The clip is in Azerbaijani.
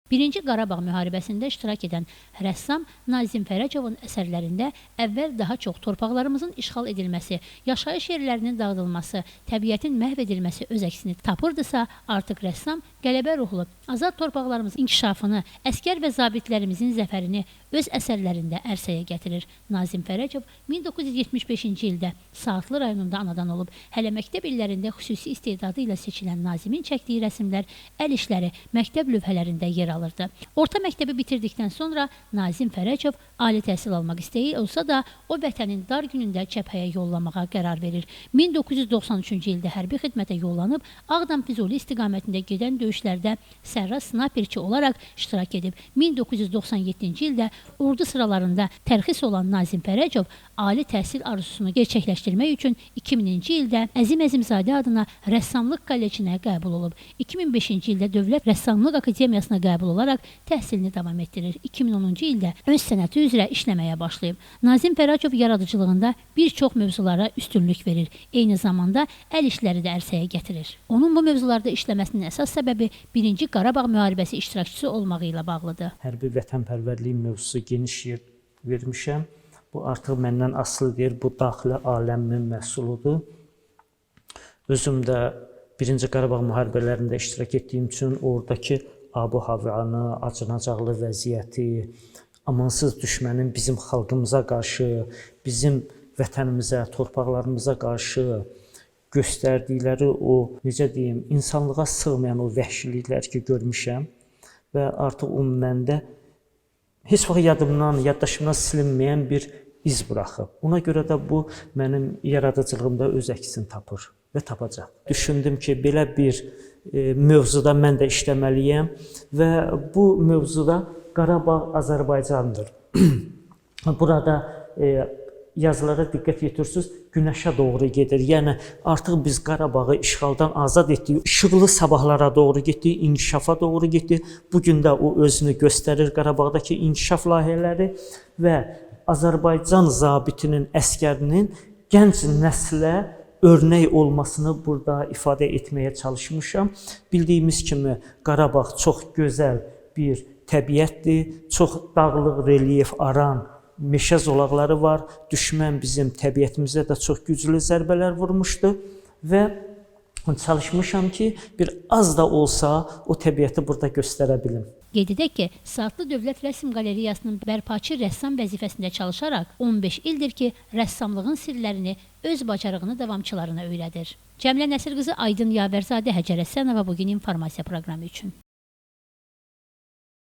Birinci Qarabağ müharibəsində iştirak edən rəssam Nazim Fərəcovun əsərlərində əvvəl daha çox torpaqlarımızın işğal edilməsi, yaşayış yerlərinin dağıdılması, təbiətin məhv edilməsi öz əksini tapırdısa, artıq rəssam qələbə ruhlu, azad torpaqlarımızın inkişafını, əskər və zabitlərimizin zəfərini öz əsərlərində ərsəyə gətirir. Nazim Fərəcov 1975-ci ildə Saatlı rayonunda anadan olub, hələ məktəb illərində xüsusi istedadı ilə seçilən Nazimin çəkdiyi rəsmlər, əl işləri məktəb lövhələrində yer alırdı. Orta məktəbi bitirdikdən sonra Nazim Fərəcov ali təhsil almaq istəyi olsa da, o vətənin dar günündə cəbhəyə yollamağa qərar verir. 1993-cü ildə hərbi xidmətə yollanıb, Ağdam-Füzuli istiqamətində gedən döyüşlərdə sərrast snaperçi olaraq iştirak edib. 1997-ci ildə ordu sıralarında tərxis olan Nazim Fərəcov ali təhsil arzusunu gerçəkləşdirmək üçün 2000-ci ildə Əzim Əzimzadə adına Rəssamlıq kollecinə qəbul olub. 2005-ci ildə Dövlət Rəssamlıq Akademiyasına qəbul olaraq təhsilini davam etdirir. 2010-cu ildə öz sənəti üzrə işləməyə başlayıb. Nazim Fərəcov yaradıcılığında bir çox mövzulara üstünlük verir. Eyni zamanda əl işləri də ərsəyə gətirir. Onun bu mövzularda işləməsinin əsas səbəbi Birinci Qarabağ müharibəsi iştirakçısı olmağı ilə bağlıdır. Hərbi vətənpərvərliyi mövzusu geniş yer vermişəm. Bu artıq məndən asılı deyil, bu daxili aləmin məhsuludur. Özüm də Birinci Qarabağ müharibələrində iştirak etdiyim üçün oradakı ab-ı havanı, acınacaqlı vəziyyəti, amansız düşmənin bizim xalqımıza qarşı, bizim vətənimizə, torpaqlarımıza qarşı göstərdikləri o, necə deyim, insanlığa sığmayan o vəhşiliklər ki, görmüşəm və artıq o məndə heç vaxt yaddaşımdan silinməyən bir iz buraxıb. Ona görə də bu mənim yaradıcılığımda öz əksini tapır və tapacaq. Düşündüm ki, belə bir mövzuda mən də işləməliyəm və bu mövzuda Qarabağ Azərbaycandır. Burada yazılara diqqət yetirsiniz, günəşə doğru gedir. Yəni artıq biz Qarabağı işğaldan azad etdik, işıqlı sabahlara doğru getdik, inkişafa doğru getdik. Bu gün də o özünü göstərir Qarabağdakı inkişaf layihələri və Azərbaycan zabitinin, əskərinin gənc nəslə örnək olmasını burada ifadə etməyə çalışmışam. Bildiyimiz kimi Qarabağ çox gözəl bir təbiətdir, çox dağlıq, relyef, aran, meşə zolaqları var. Düşmən bizim təbiətimizə də çox güclü zərbələr vurmuşdu və çalışmışam ki, bir az da olsa o təbiəti burada göstərə bilim. Qeyd edək ki, Saatlı Dövlət Rəsm Qalereyasının bərpaçı rəssam vəzifəsində çalışaraq 15 ildir ki, rəssamlığın sirlərini, öz bacarığını davamçılarına öyrədir. Cəmilə Nəsir qızı, Aydın Yavərzadə, Həcər Həsənova bugün informasiya proqramı üçün.